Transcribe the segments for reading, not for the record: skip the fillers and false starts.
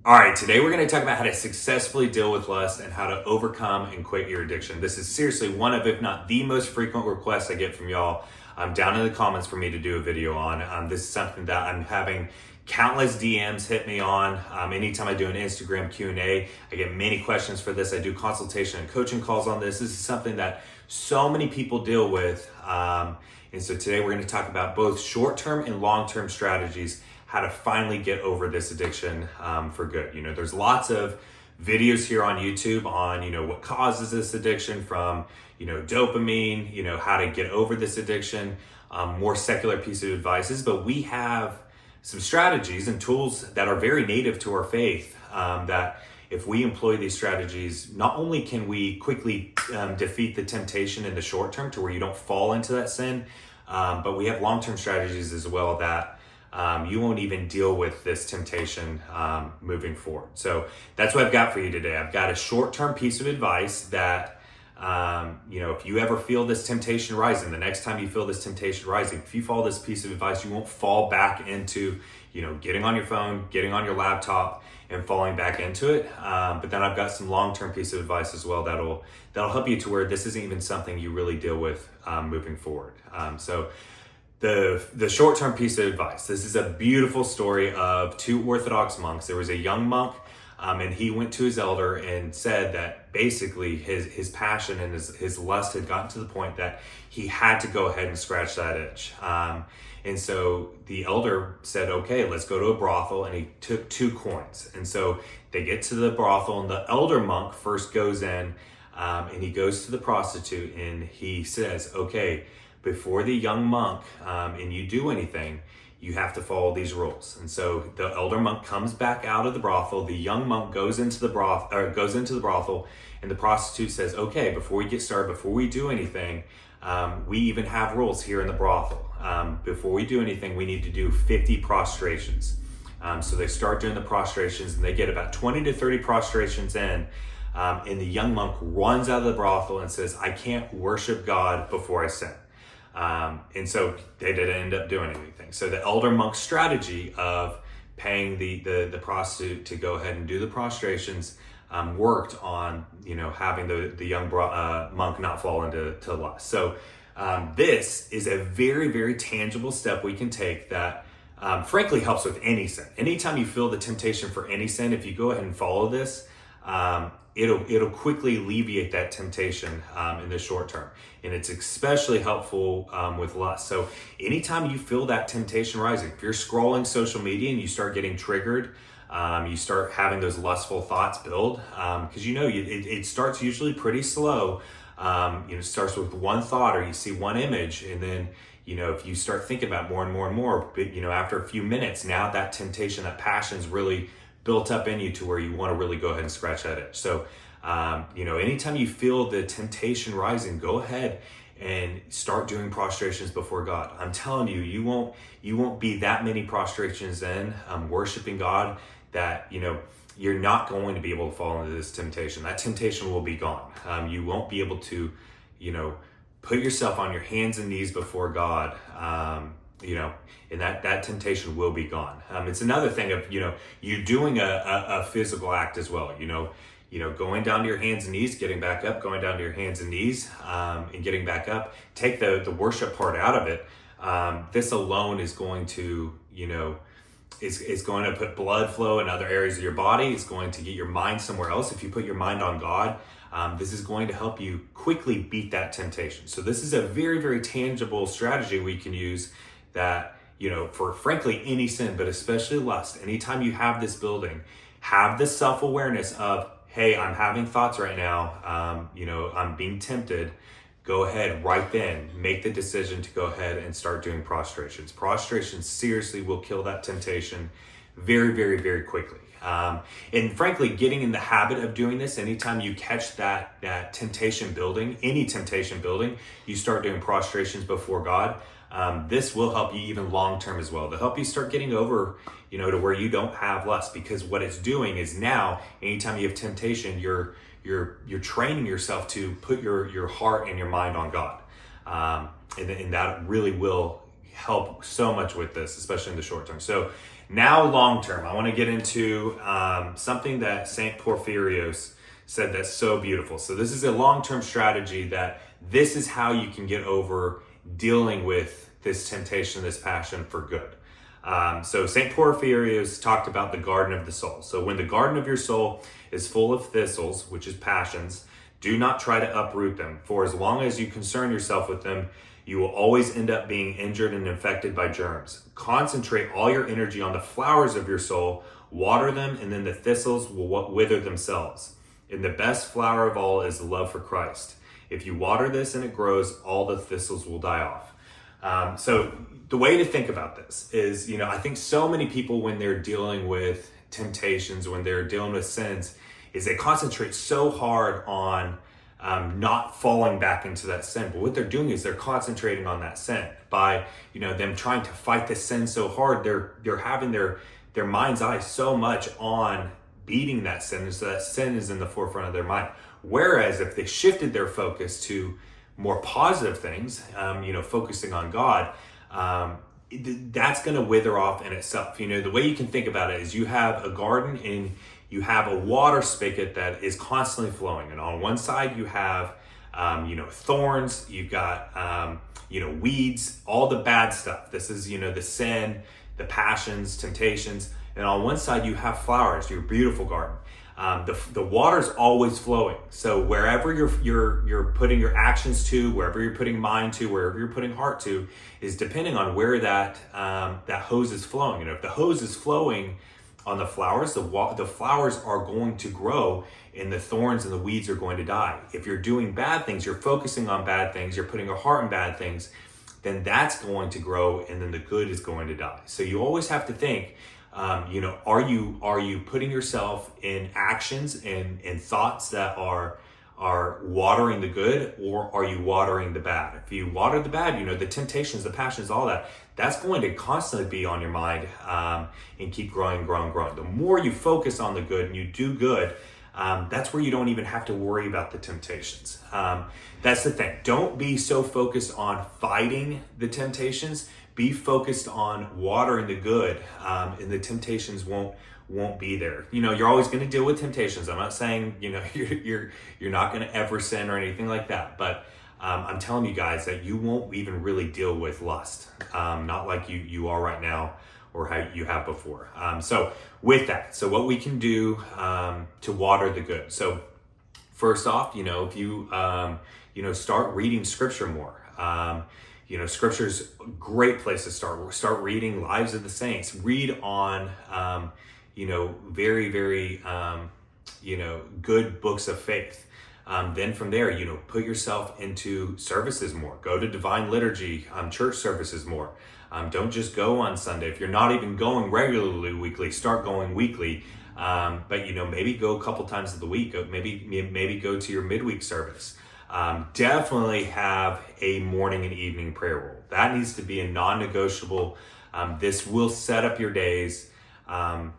All right, today we're going to talk about how to successfully deal with lust and how to overcome and quit your addiction. This is seriously one of, if not the most frequent requests I get from y'all down in the comments for me to do a video on. This is something that I'm having countless DMs hit me on. Anytime I do an Instagram Q&A, I get many questions for this. I do consultation and coaching calls on this. This is something that so many people deal with. And so today we're going to talk about both short-term and long-term strategies, how to finally get over this addiction for good. You know, there's lots of videos here on YouTube on, what causes this addiction from, dopamine, how to get over this addiction, more secular piece of advices, but we have some strategies and tools that are very native to our faith that if we employ these strategies, not only can we quickly defeat the temptation in the short term to where you don't fall into that sin, but we have long-term strategies as well that you won't even deal with this temptation moving forward. So that's what I've got for you today. I've got a short-term piece of advice that, if you ever feel this temptation rising, the next time you feel this temptation rising, if you follow this piece of advice, you won't fall back into, getting on your phone, getting on your laptop and falling back into it. But then I've got some long-term piece of advice as well that'll help you to where this isn't even something you really deal with moving forward. So the short-term piece of advice. This is a beautiful story of two Orthodox monks. There was a young monk, and he went to his elder and said that basically his passion and his lust had gotten to the point that he had to go ahead and scratch that itch. And so the elder said, okay, let's go to a brothel, and he took 2 coins. And so they get to the brothel, and the elder monk first goes in, and he goes to the prostitute, and he says, okay, before the young monk and you do anything, you have to follow these rules. And so the elder monk comes back out of the brothel. The young monk goes into the brothel, and the prostitute says, "Okay, before we get started, before we do anything, we even have rules here in the brothel. Before we do anything, we need to do 50 prostrations." So they start doing the prostrations, and they get about 20 to 30 prostrations in. And the young monk runs out of the brothel and says, "I can't worship God before I sin." And so they didn't end up doing anything. So the elder monk's strategy of paying the prostitute to go ahead and do the prostrations worked on, having the young monk not fall into lust. So this is a very, very tangible step we can take that frankly helps with any sin. Anytime you feel the temptation for any sin, if you go ahead and follow this, it'll quickly alleviate that temptation in the short term. And it's especially helpful with lust. So anytime you feel that temptation rising, if you're scrolling social media and you start getting triggered, you start having those lustful thoughts build, because it starts usually pretty slow. It starts with one thought, or you see one image, and then if you start thinking about more and more and more, but after a few minutes, now that temptation, that passion's really built up in you to where you want to really go ahead and scratch that itch. So, anytime you feel the temptation rising, go ahead and start doing prostrations before God. I'm telling you, you won't be that many prostrations in, worshiping God, that, you're not going to be able to fall into this temptation. That temptation will be gone. You won't be able to, put yourself on your hands and knees before God, and that temptation will be gone. It's another thing of, you doing a physical act as well, going down to your hands and knees, getting back up, going down to your hands and knees, and getting back up. Take the worship part out of it. This alone is going to, is going to put blood flow in other areas of your body. It's going to get your mind somewhere else. If you put your mind on God, this is going to help you quickly beat that temptation. So this is a very, very tangible strategy we can use that, for frankly any sin, but especially lust. Anytime you have this building, have this self-awareness of, hey, I'm having thoughts right now, I'm being tempted. Go ahead right then, make the decision to go ahead and start doing prostrations. Prostrations seriously will kill that temptation very, very, very quickly. And frankly, getting in the habit of doing this, anytime you catch that temptation building, any temptation building, you start doing prostrations before God. This will help you even long-term as well, to help you start getting over, to where you don't have lust, because what it's doing is now, anytime you have temptation, you're training yourself to put your heart and your mind on God. And that really will help so much with this, especially in the short term. So Now, long term, I want to get into something that St. Porphyrios said that's so beautiful. So this is a long-term strategy that this is how you can get over dealing with this temptation, this passion for good. So St. Porphyrios talked about the garden of the soul. So when the garden of your soul is full of thistles, which is passions, do not try to uproot them. For as long as you concern yourself with them, you will always end up being injured and infected by germs. Concentrate all your energy on the flowers of your soul, water them, and then the thistles will wither themselves. And the best flower of all is love for Christ. If you water this and it grows, all the thistles will die off. So the way to think about this is, I think so many people when they're dealing with temptations, when they're dealing with sins, is they concentrate so hard on not falling back into that sin. But what they're doing is they're concentrating on that sin by, them trying to fight the sin so hard. They're having their mind's eye so much on beating that sin, so that sin is in the forefront of their mind. Whereas if they shifted their focus to more positive things, focusing on God, that's going to wither off in itself. The way you can think about it is you have a garden and you have a water spigot that is constantly flowing. And on one side you have, thorns, you've got, weeds, all the bad stuff. This is, the sin, the passions, temptations. And on one side you have flowers, your beautiful garden. The water's always flowing. So wherever you're putting your actions to, wherever you're putting mind to, wherever you're putting heart to, is depending on where that hose is flowing. If the hose is flowing on the flowers, the flowers are going to grow and the thorns and the weeds are going to die. If you're doing bad things, you're focusing on bad things, you're putting your heart in bad things, then that's going to grow and then the good is going to die. So you always have to think, are you putting yourself in actions and thoughts that are watering the good, or are you watering the bad? If you water the bad, the temptations, the passions, all that's going to constantly be on your mind and keep growing. The more you focus on the good and you do good, that's where you don't even have to worry about the temptations. That's the thing. Don't be so focused on fighting the temptations. Be focused on watering the good, and the temptations won't be there. You're always going to deal with temptations. I'm not saying you're not going to ever sin or anything like that, but I'm telling you guys that you won't even really deal with lust, not like you are right now or how you have before. So with that, so what we can do to water the good. So first off, if you start reading scripture more. Scripture's a great place to start. Start reading Lives of the Saints. Read on, very, very, good books of faith. Then from there, put yourself into services more. Go to divine liturgy, church services more. Don't just go on Sunday. If you're not even going regularly weekly, start going weekly. But maybe go a couple times of the week. Maybe go to your midweek service. Definitely have a morning and evening prayer rule. That needs to be a non-negotiable. This will set up your days. I'm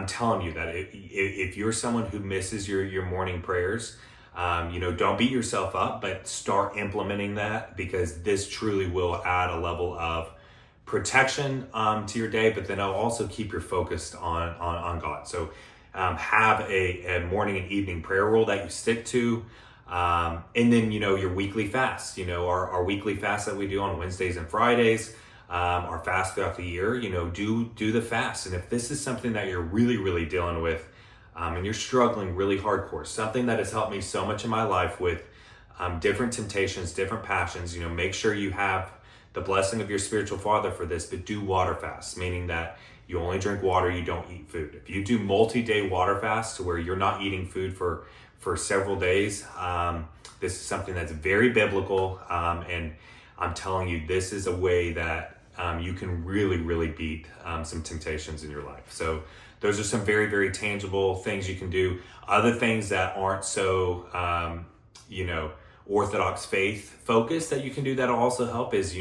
telling you that if you're someone who misses your morning prayers, don't beat yourself up, but start implementing that, because this truly will add a level of protection to your day, but then it'll also keep you focused on God. So have a morning and evening prayer rule that you stick to. And then, your weekly fast, our weekly fast that we do on Wednesdays and Fridays, our fast throughout the year, do the fast. And if this is something that you're really, really dealing with, and you're struggling really hardcore, something that has helped me so much in my life with, different temptations, different passions, make sure you have the blessing of your spiritual father for this, but do water fasts, meaning that you only drink water, you don't eat food. If you do multi-day water fasts to where you're not eating food for several days, this is something that's very biblical, and I'm telling you, this is a way that you can really, really beat some temptations in your life. So those are some very, very tangible things you can do. Other things that aren't so, Orthodox faith focused that you can do that'll also help is,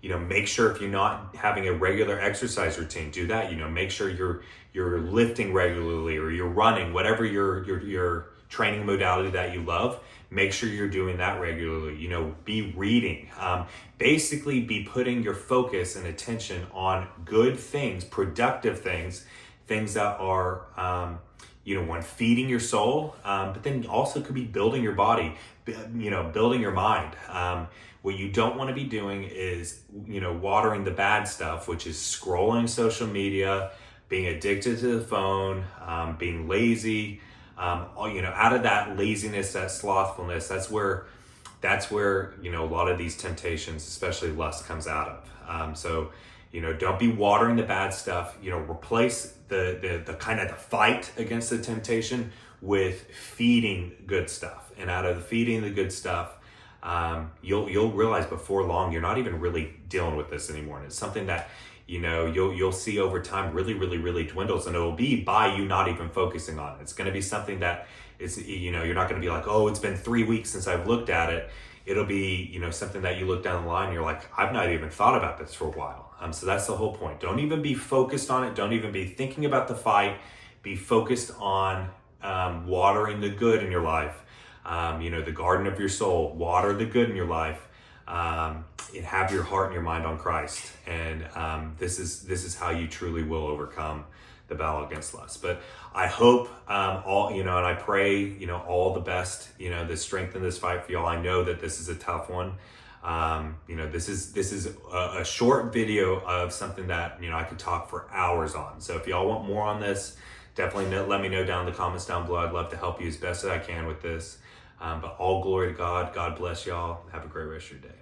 make sure if you're not having a regular exercise routine, do that. Make sure you're lifting regularly, or you're you're running, whatever your training modality that you love, make sure you're doing that regularly. You know, be reading. Basically, be putting your focus and attention on good things, productive things, things that are, one, feeding your soul, but then also could be building your body, building your mind. What you don't want to be doing is, watering the bad stuff, which is scrolling social media, being addicted to the phone, being lazy, out of that laziness, that slothfulness, that's where, a lot of these temptations, especially lust, comes out of. So, don't be watering the bad stuff, replace the kind of the fight against the temptation with feeding good stuff. And out of the feeding the good stuff, you'll realize before long, you're not even really dealing with this anymore. And it's something that, you'll see over time really, really, really dwindles, and it'll be by you not even focusing on it. It's going to be something that is, you're not going to be like, oh, it's been 3 weeks since I've looked at it. It'll be, something that you look down the line and you're like, I've not even thought about this for a while. So that's the whole point. Don't even be focused on it. Don't even be thinking about the fight. Be focused on watering the good in your life. The garden of your soul. Water the good in your life. And have your heart and your mind on Christ. And this is how you truly will overcome the battle against lust. But I hope and I pray, all the best, the strength in this fight for y'all. I know that this is a tough one. This is a short video of something that, I could talk for hours on. So if y'all want more on this, definitely let me know down in the comments down below. I'd love to help you as best as I can with this. But all glory to God. God bless y'all. Have a great rest of your day.